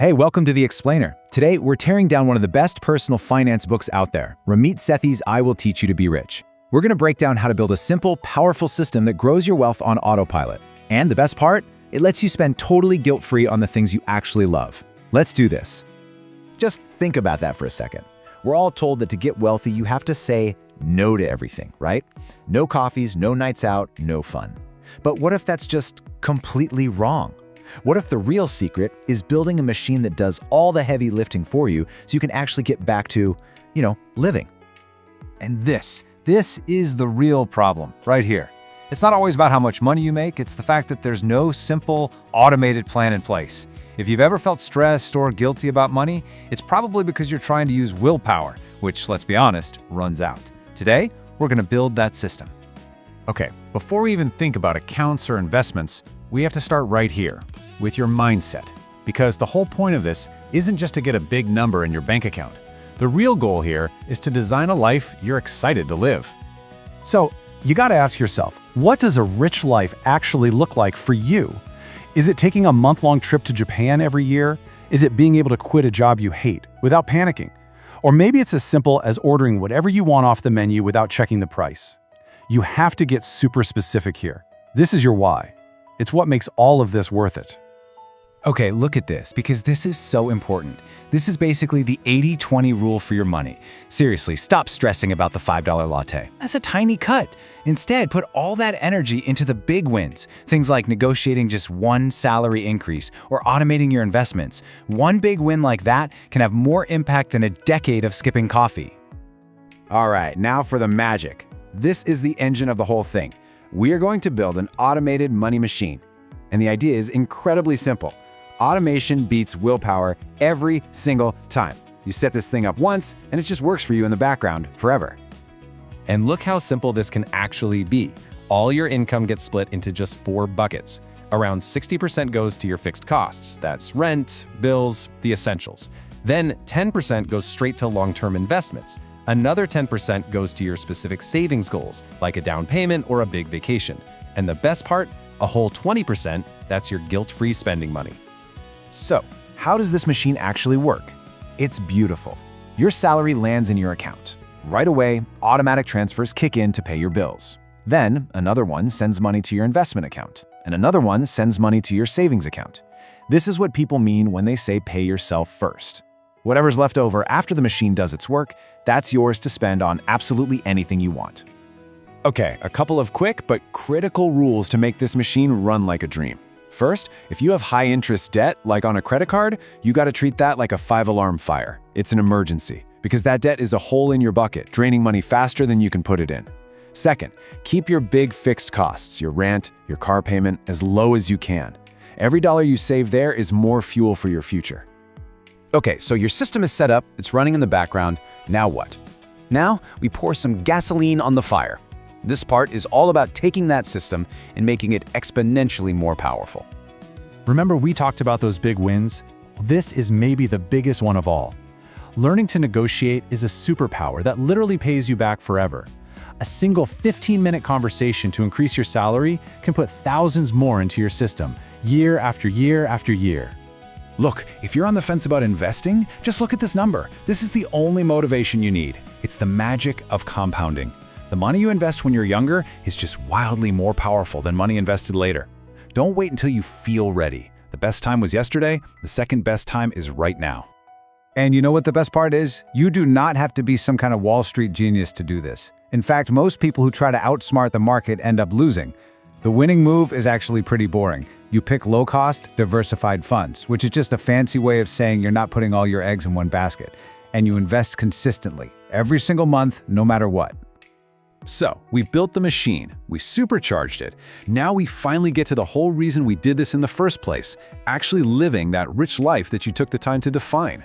Hey, welcome to The Explainer. Today, we're tearing down one of the best personal finance books out there, Ramit Sethi's I Will Teach You to Be Rich. We're going to break down how to build a simple, powerful system that grows your wealth on autopilot. And the best part? It lets you spend totally guilt-free on the things you actually love. Let's do this. Just think about that for a second. We're all told that to get wealthy, you have to say no to everything, right? No coffees, no nights out, no fun. But what if that's just completely wrong? What if the real secret is building a machine that does all the heavy lifting for you so you can actually get back to, living? And this is the real problem right here. It's not always about how much money you make, it's the fact that there's no simple, automated plan in place. If you've ever felt stressed or guilty about money, it's probably because you're trying to use willpower, which, let's be honest, runs out. Today, we're going to build that system. Okay, before we even think about accounts or investments, we have to start right here, with your mindset. Because the whole point of this isn't just to get a big number in your bank account. The real goal here is to design a life you're excited to live. So, you gotta ask yourself, what does a rich life actually look like for you? Is it taking a month-long trip to Japan every year? Is it being able to quit a job you hate without panicking? Or maybe it's as simple as ordering whatever you want off the menu without checking the price. You have to get super specific here. This is your why. It's what makes all of this worth it. Okay, look at this, because this is so important. This is basically the 80-20 rule for your money. Seriously, stop stressing about the $5 latte. That's a tiny cut. Instead, put all that energy into the big wins. Things like negotiating just one salary increase or automating your investments. One big win like that can have more impact than a decade of skipping coffee. All right, now for the magic. This is the engine of the whole thing. We are going to build an automated money machine. And the idea is incredibly simple. Automation beats willpower every single time. You set this thing up once, and it just works for you in the background forever. And look how simple this can actually be. All your income gets split into just 4 buckets. Around 60% goes to your fixed costs. That's rent, bills, the essentials. Then 10% goes straight to long-term investments. Another 10% goes to your specific savings goals, like a down payment or a big vacation. And the best part, a whole 20%, that's your guilt-free spending money. So, how does this machine actually work? It's beautiful. Your salary lands in your account. Right away, automatic transfers kick in to pay your bills. Then, another one sends money to your investment account, and another one sends money to your savings account. This is what people mean when they say pay yourself first. Whatever's left over after the machine does its work, that's yours to spend on absolutely anything you want. Okay, a couple of quick but critical rules to make this machine run like a dream. First, if you have high-interest debt, like on a credit card, you gotta treat that like a 5-alarm fire. It's an emergency, because that debt is a hole in your bucket, draining money faster than you can put it in. Second, keep your big fixed costs, your rent, your car payment, as low as you can. Every dollar you save there is more fuel for your future. Okay, so your system is set up, it's running in the background. Now what? Now, we pour some gasoline on the fire. This part is all about taking that system and making it exponentially more powerful. Remember we talked about those big wins? This is maybe the biggest one of all. Learning to negotiate is a superpower that literally pays you back forever. A single 15-minute conversation to increase your salary can put thousands more into your system, year after year after year. Look, if you're on the fence about investing, just look at this number. This is the only motivation you need. It's the magic of compounding. The money you invest when you're younger is just wildly more powerful than money invested later. Don't wait until you feel ready. The best time was yesterday, the second best time is right now. And you know what the best part is? You do not have to be some kind of Wall Street genius to do this. In fact, most people who try to outsmart the market end up losing. The winning move is actually pretty boring. You pick low-cost, diversified funds, which is just a fancy way of saying you're not putting all your eggs in one basket. And you invest consistently, every single month, no matter what. So, we built the machine, we supercharged it. Now we finally get to the whole reason we did this in the first place, actually living that rich life that you took the time to define.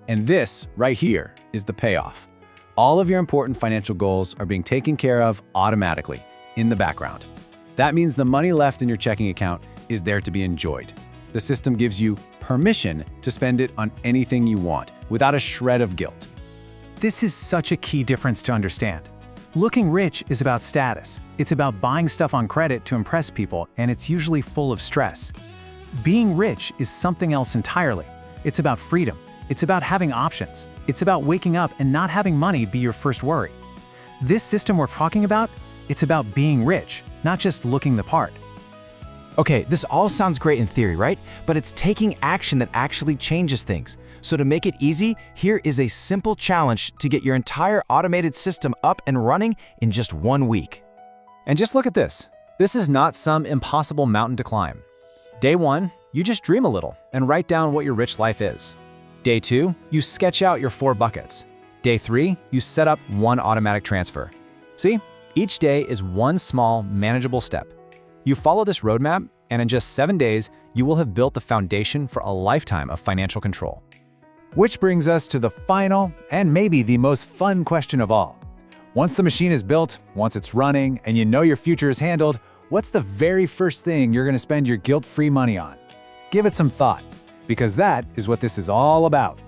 And this, right here, is the payoff. All of your important financial goals are being taken care of automatically, in the background. That means the money left in your checking account is there to be enjoyed. The system gives you permission to spend it on anything you want, without a shred of guilt. This is such a key difference to understand. Looking rich is about status. It's about buying stuff on credit to impress people, and it's usually full of stress. Being rich is something else entirely. It's about freedom. It's about having options. It's about waking up and not having money be your first worry. This system we're talking about, it's about being rich, not just looking the part. Okay, this all sounds great in theory, right? But it's taking action that actually changes things. So to make it easy, here is a simple challenge to get your entire automated system up and running in just 1 week. And just look at this. This is not some impossible mountain to climb. Day 1, you just dream a little and write down what your rich life is. Day 2, you sketch out your 4 buckets. Day 3, you set up 1 automatic transfer. See, each day is one small, manageable step. You follow this roadmap, and in just 7 days, you will have built the foundation for a lifetime of financial control. Which brings us to the final and maybe the most fun question of all. Once the machine is built, once it's running, and you know your future is handled, what's the very first thing you're going to spend your guilt-free money on? Give it some thought, because that is what this is all about.